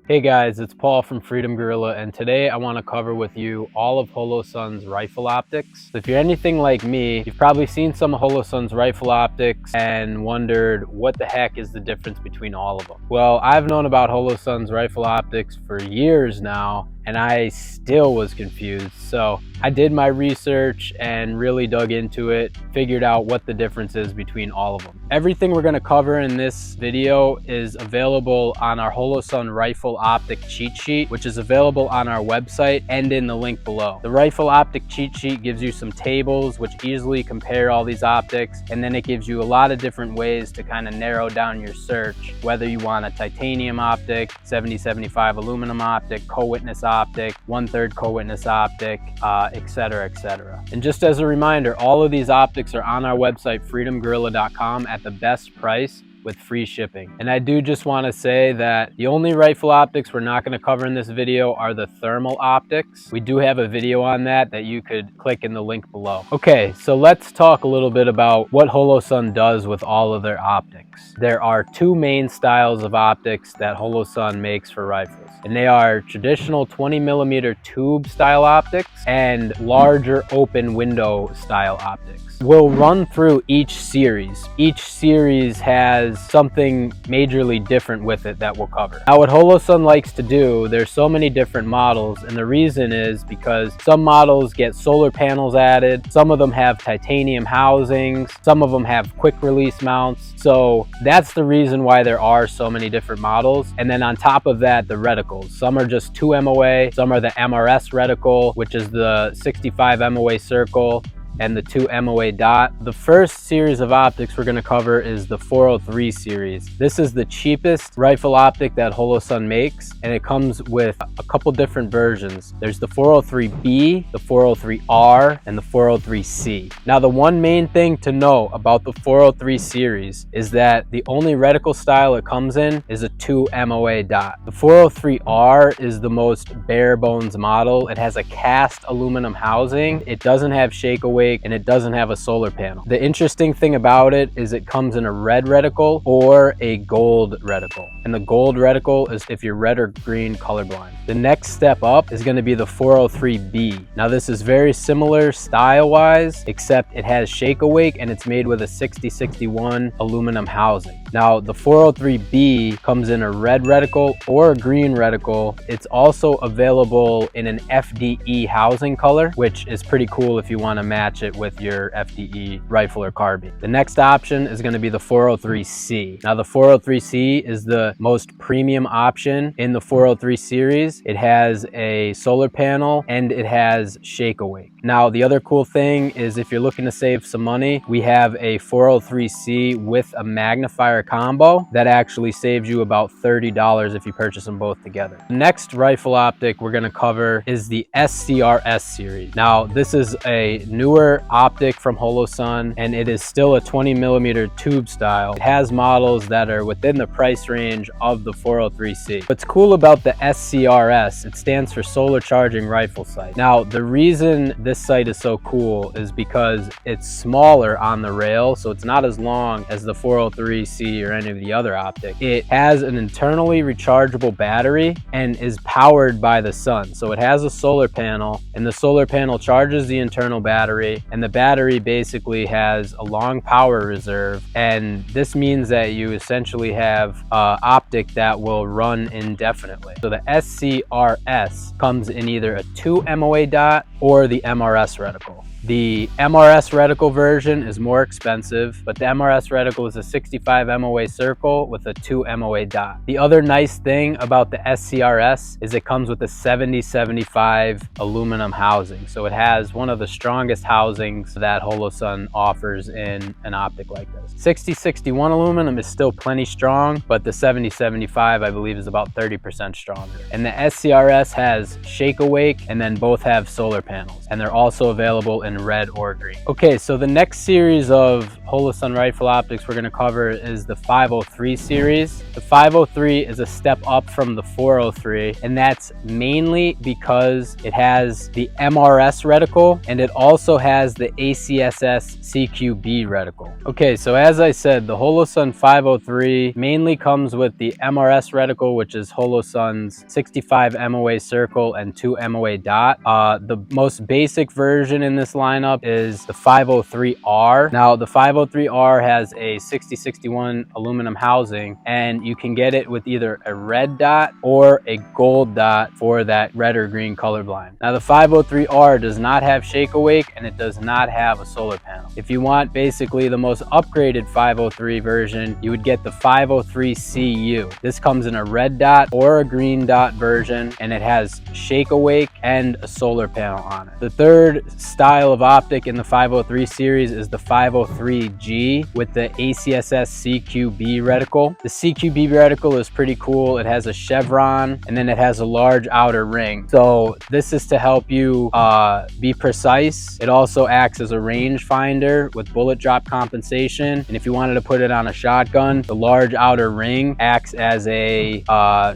Hey guys, it's Paul from Freedom Gorilla, and today I want to cover with you all of Holosun's rifle optics. So if you're anything like me, you've probably seen some of Holosun's rifle optics and wondered what the heck is the difference between all of them. Well, I've known about Holosun's rifle optics for years now, and I still was confused. So I did my research and really dug into it, figured out what the difference is between all of them. Everything we're going to cover in this video is available on our Holosun rifle optic cheat sheet, which is available on our website and in the link below. The rifle optic cheat sheet gives you some tables which easily compare all these optics, and then it gives you a lot of different ways to kind of narrow down your search, whether you want a titanium optic, 70-75 aluminum optic, co-witness optic, 1/3 co-witness optic, etc, etc. And just as a reminder, all of these optics are on our website freedomgorilla.com at the best price with free shipping. And I do just want to say that the only rifle optics we're not going to cover in this video are the thermal optics. We do have a video on that you could click in the link below. Okay, so let's talk a little bit about what Holosun does with all of their optics. There are two main styles of optics that Holosun makes for rifles, and they are traditional 20mm tube style optics and larger open window style optics. We'll run through each series. Each series has something majorly different with it that we'll cover. Now, what Holosun likes to do, there's so many different models, and the reason is because some models get solar panels added, some of them have titanium housings, some of them have quick release mounts. So that's the reason why there are so many different models. And then on top of that, the reticles. Some are just 2 MOA, some are the MRS reticle, which is the 65 MOA circle, and the 2 MOA dot. The first series of optics we're going to cover is the 403 series. This is the cheapest rifle optic that Holosun makes, and it comes with a couple different versions. There's the 403B, the 403R, and the 403C. Now, the one main thing to know about the 403 series is that the only reticle style it comes in is a 2 MOA dot. The 403R is the most bare bones model. It has a cast aluminum housing. It doesn't have shake away, and it doesn't have a solar panel. The interesting thing about it is it comes in a red reticle or a gold reticle. And the gold reticle is if you're red or green colorblind. The next step up is going to be the 403B. Now, this is very similar style-wise, except it has shake awake and it's made with a 6061 aluminum housing. Now, the 403B comes in a red reticle or a green reticle. It's also available in an FDE housing color, which is pretty cool if you want to match it with your FDE rifle or carbine. The next option is going to be the 403C. Now, the 403C is the most premium option in the 403 series. It has a solar panel and it has shake awake. Now, the other cool thing is if you're looking to save some money, we have a 403C with a magnifier combo that actually saves you about $30 if you purchase them both together. The next rifle optic we're going to cover is the SCRS series. Now, this is a newer optic from Holosun, and it is still a 20mm tube style. It has models that are within the price range of the 403C. What's cool about the SCRS, it stands for Solar Charging Rifle Sight. Now, the reason this sight is so cool is because it's smaller on the rail, so it's not as long as the 403C or any of the other optics. It has an internally rechargeable battery and is powered by the sun. So it has a solar panel, and the solar panel charges the internal battery, and the battery basically has a long power reserve, and this means that you essentially have an optic that will run indefinitely. So the SCRS comes in either a 2 MOA dot or the MRS reticle. The MRS reticle version is more expensive, but the MRS reticle is a 65 MOA circle with a 2 MOA dot. The other nice thing about the SCRS is it comes with a 70-75 aluminum housing. So it has one of the strongest housings that Holosun offers in an optic like this. 60-61 aluminum is still plenty strong, but the 70-75 I believe is about 30% stronger. And the SCRS has shake awake, and then both have solar panels, and they're also available in red or green. Okay, so the next series of Holosun rifle optics we're going to cover is the 503 series. The 503 is a step up from the 403, and that's mainly because it has the MRS reticle and it also has the ACSS CQB reticle. Okay, so as I said, the Holosun 503 mainly comes with the MRS reticle, which is Holosun's 65 MOA circle and 2 MOA dot. The most basic version in this lineup is the 503R. Now, the 503R has a 6061 aluminum housing, and you can get it with either a red dot or a gold dot for that red or green colorblind. Now, the 503R does not have shake awake, and it does not have a solar panel. If you want basically the most upgraded 503 version, you would get the 503CU. This comes in a red dot or a green dot version, and it has shake awake and a solar panel on it. The third style of optic in the 503 series is the 503G with the ACSS CQB reticle. The CQB reticle is pretty cool. It has a chevron, and then it has a large outer ring. So this is to help you be precise. It also acts as a range finder with bullet drop compensation. And if you wanted to put it on a shotgun, the large outer ring acts as a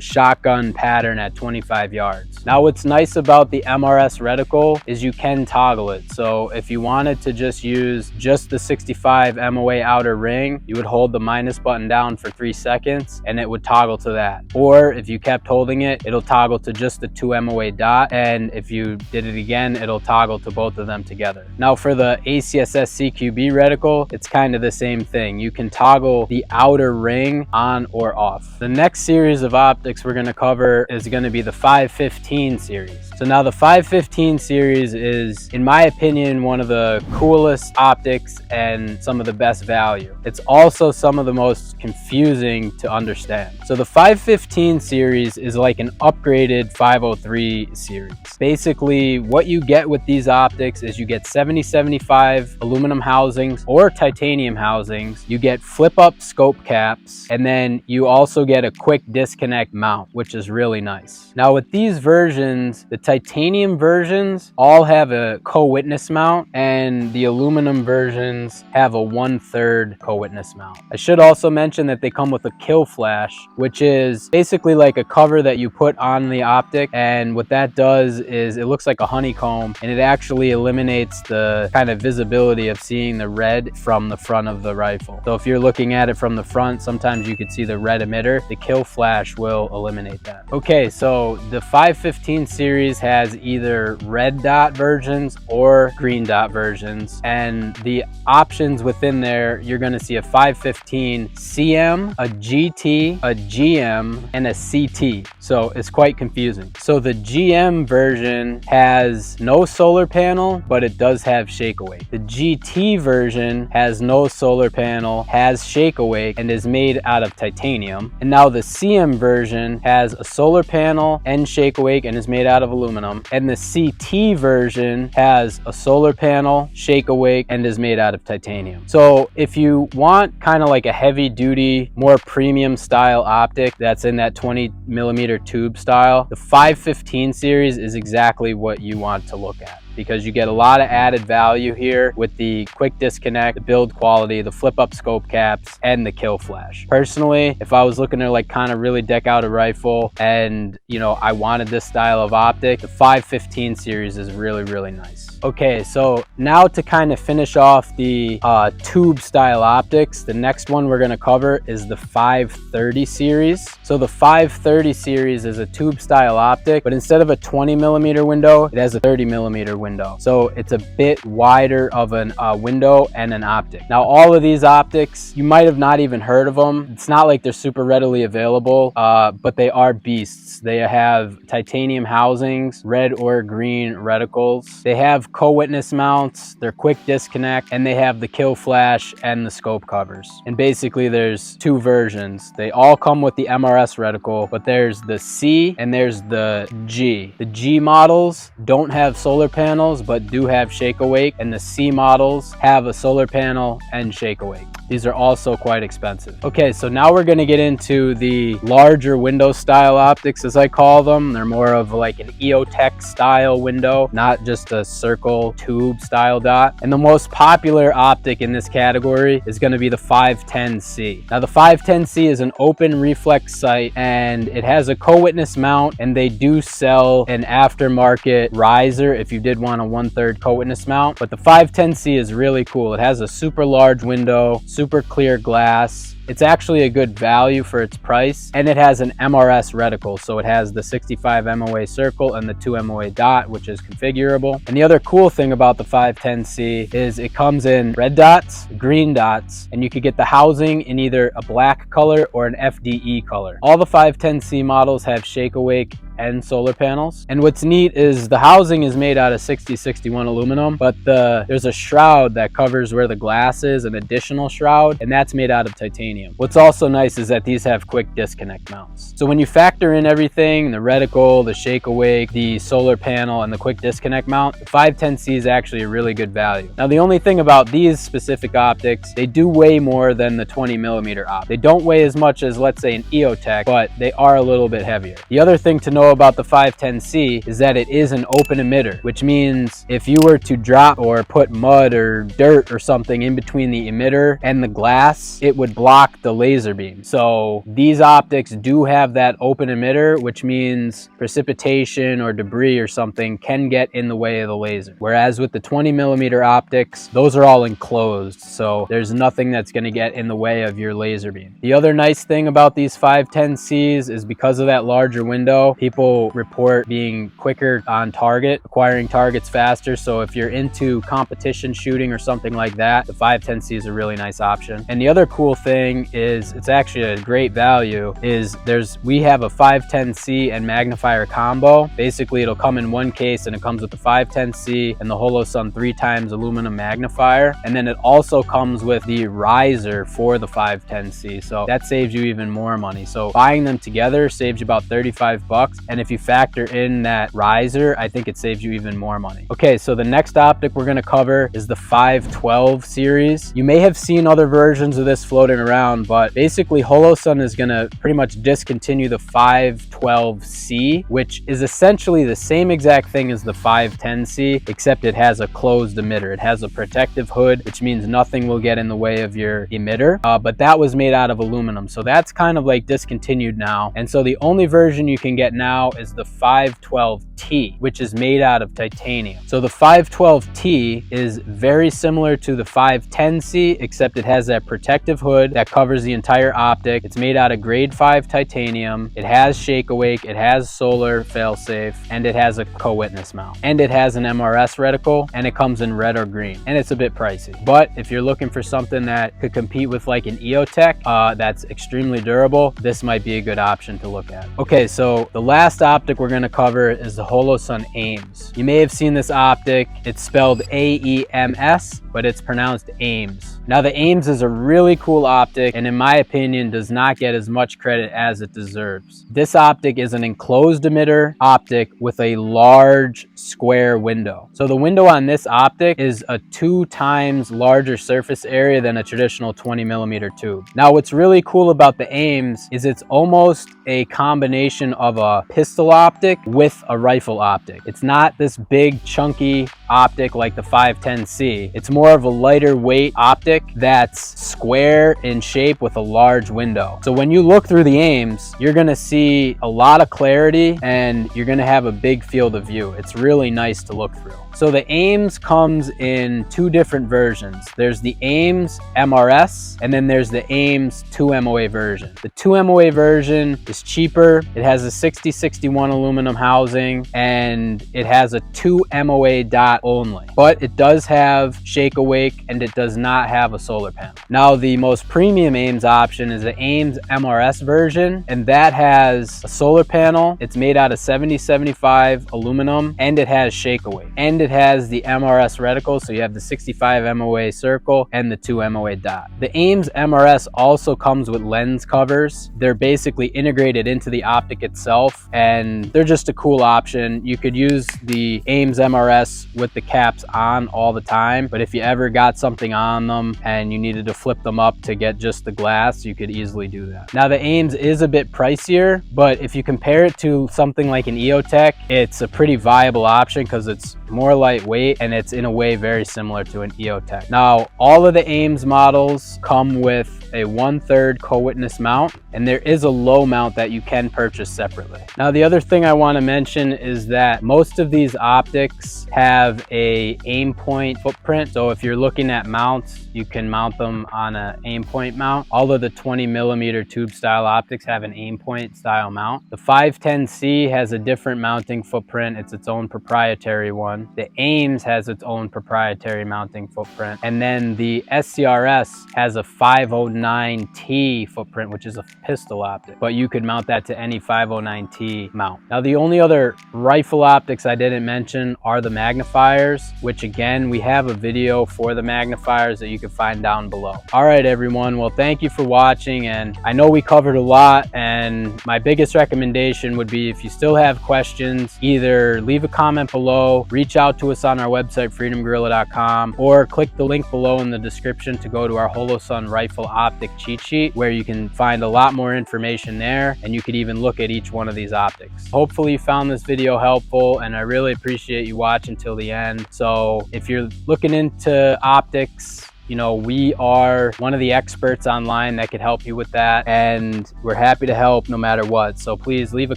shotgun pattern at 25 yards. Now, what's nice about the MRS reticle is you can toggle it. So if you wanted to just use just the 65 MOA outer ring, you would hold the minus button down for 3 seconds and it would toggle to that. Or if you kept holding it, it'll toggle to just the 2 MOA dot. And if you did it again, it'll toggle to both of them together. Now, for the ACSS CQB reticle, it's kind of the same thing. You can toggle the outer ring on or off. The next series of optics we're going to cover is going to be the 515 series. So now the 515 series is, in my opinion, one of the coolest optics and some of the best value. It's also some of the most confusing to understand. So the 515 series is like an upgraded 503 series. Basically, what you get with these optics is you get 7075 aluminum housings or titanium housings. You get flip up scope caps, and then you also get a quick disconnect mount, which is really nice. Now, with these versions, the titanium versions all have a co-witness mount, and the aluminum versions have a 1/3 co-witness mount. I should also mention that they come with a kill flash, which is basically like a cover that you put on the optic, and what that does is it looks like a honeycomb, and it actually eliminates the kind of visibility of seeing the red from the front of the rifle. So if you're looking at it from the front, sometimes you could see the red emitter. The kill flash will eliminate that. Okay, so the 515 series has either red dot versions or green dot versions, and the options within there, you're going to see a 515 CM, a GT, a GM, and a CT. So it's quite confusing. So the GM version has no solar panel, but it does have shake awake. The GT version has no solar panel, has shake awake, and is made out of titanium. And now the CM version has a solar panel and shake awake and is made out of aluminum. And the CT version has a solar panel, shake awake, and is made out of titanium. So if you want kind of like a heavy duty, more premium style optic that's in that 20mm tube style, the 515 series is exactly what you want to look at, because you get a lot of added value here with the quick disconnect, the build quality, the flip up scope caps, and the kill flash. Personally, if I was looking to like kind of really deck out a rifle and, you know, I wanted this style of optic, the 515 series is really, really nice. Okay, so now to kind of finish off the tube style optics, the next one we're going to cover is the 530 series. So the 530 series is a tube style optic, but instead of a 20mm window, it has a 30mm window. So it's a bit wider of an window and an optic. Now, all of these optics, you might have not even heard of them. It's not like they're super readily available, but they are beasts. They have titanium housings, red or green reticles. They have co-witness mounts, they're quick disconnect, and they have the kill flash and the scope covers. And basically there's two versions. They all come with the MRS reticle, but there's the C and there's the G. The G models don't have solar panels, but do have shake awake, and the C models have a solar panel and shake awake. These are also quite expensive. Okay, so now we're gonna get into the larger window style optics, as I call them. They're more of like an EOTech style window, not just a circle tube style dot. And the most popular optic in this category is gonna be the 510C. Now the 510C is an open reflex sight, and it has a co-witness mount, and they do sell an aftermarket riser if you did want a 1/3 co-witness mount. But the 510C is really cool. It has a super large window, super clear glass. It's actually a good value for its price, and it has an MRS reticle. So it has the 65 MOA circle and the 2 MOA dot, which is configurable. And the other cool thing about the 510C is it comes in red dots, green dots, and you could get the housing in either a black color or an FDE color. All the 510C models have shake awake and solar panels. And what's neat is the housing is made out of 6061 aluminum, but there's a shroud that covers where the glass is, an additional shroud, and that's made out of titanium. What's also nice is that these have quick disconnect mounts. So when you factor in everything, the reticle, the shake awake, the solar panel, and the quick disconnect mount, the 510C is actually a really good value. Now the only thing about these specific optics, they do weigh more than the 20mm optic. They don't weigh as much as, let's say, an EOTech, but they are a little bit heavier. The other thing to know about the 510C is that it is an open emitter, which means if you were to drop or put mud or dirt or something in between the emitter and the glass, it would block the laser beam. So these optics do have that open emitter, which means precipitation or debris or something can get in the way of the laser. Whereas with the 20mm optics, those are all enclosed, so there's nothing that's going to get in the way of your laser beam. The other nice thing about these 510Cs is because of that larger window, people report being quicker on target, acquiring targets faster. So if you're into competition shooting or something like that, the 510C is a really nice option. And the other cool thing is, it's actually a great value, is we have a 510C and magnifier combo. Basically it'll come in one case, and it comes with the 510C and the Holosun 3x aluminum magnifier, and then it also comes with the riser for the 510C, so that saves you even more money. So buying them together saves you about 35 bucks, and if you factor in that riser, I think it saves you even more money. Okay, so the next optic we're going to cover is the 512 series. You may have seen other versions of this floating around, but basically Holosun is going to pretty much discontinue the 512C, which is essentially the same exact thing as the 510C, except it has a closed emitter. It has a protective hood, which means nothing will get in the way of your emitter, but that was made out of aluminum, so that's kind of like discontinued now. And so the only version you can get now is the 512T, which is made out of titanium. So the 512T is very similar to the 510C, except it has that protective hood that covers the entire optic. It's made out of grade 5 titanium. It has shake awake, it has solar failsafe, and it has a co-witness mount. And it has an MRS reticle, and it comes in red or green. And it's a bit pricey. But if you're looking for something that could compete with like an EOTech that's extremely durable, this might be a good option to look at. Okay, so the last optic we're going to cover is the Holosun AEMS. You may have seen this optic. It's spelled AEMS, but it's pronounced AEMS. Now the AEMS is a really cool optic, and in my opinion does not get as much credit as it deserves. This optic is an enclosed emitter optic with a large square window. So the window on this optic is a 2 times larger surface area than a traditional 20mm tube. Now what's really cool about the AEMS is it's almost a combination of a pistol optic with a rifle optic. It's not this big chunky optic like the 510C. It's more of a lighter weight optic that's square in shape with a large window. So when you look through the AEMS, you're gonna see a lot of clarity, and you're gonna have a big field of view. It's really nice to look through. So the AEMS comes in 2 different versions. There's the AEMS MRS, and then there's the AEMS 2 MOA version. The 2 MOA version is cheaper. It has a 6061 aluminum housing, and it has a 2 MOA dot only. But it does have shake awake, and it does not have a solar panel. Now the most premium AEMS option is the AEMS MRS version, and that has a solar panel. It's made out of 7075 aluminum, and it has shake awake. And it has the MRS reticle, so you have the 65 MOA circle and the 2 MOA dot. The AEMS MRS also comes with lens covers. They're basically integrated into the optic itself, and they're just a cool option. You could use the AEMS MRS with put the caps on all the time, but if you ever got something on them and you needed to flip them up to get just the glass, you could easily do that. Now the AEMS is a bit pricier, but if you compare it to something like an EOTech, it's a pretty viable option because it's more lightweight and it's in a way very similar to an EOTech. Now all of the AEMS models come with a 1/3 co-witness mount, and there is a low mount that you can purchase separately. Now the other thing I want to mention is that most of these optics have a aim point footprint. So if you're looking at mounts, you can mount them on an aim point mount. All of the 20mm tube style optics have an aim point style mount. The 510C has a different mounting footprint. It's its own proprietary one. The AEMS has its own proprietary mounting footprint. And then the SCRS has a 509T footprint, which is a pistol optic, but you could mount that to any 509T mount. Now the only other rifle optics I didn't mention are the magnifiers, which again, we have a video for the magnifiers that you can find down below. All right, everyone. Well, thank you for watching. And I know we covered a lot, and my biggest recommendation would be if you still have questions, either leave a comment below, reach out to us on our website, freedomgorilla.com, or click the link below in the description to go to our Holosun rifle optic cheat sheet, where you can find a lot more information there, and you could even look at each one of these optics. Hopefully you found this video helpful, and I really appreciate you watching till the end. So if you're looking into optics, you know, we are one of the experts online that could help you with that, and we're happy to help no matter what. So please leave a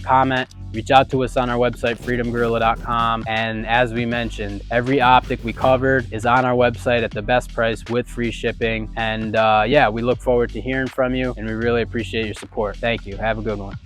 comment, reach out to us on our website, freedomgorilla.com. And as we mentioned, every optic we covered is on our website at the best price with free shipping. And yeah, we look forward to hearing from you, and we really appreciate your support. Thank you. Have a good one.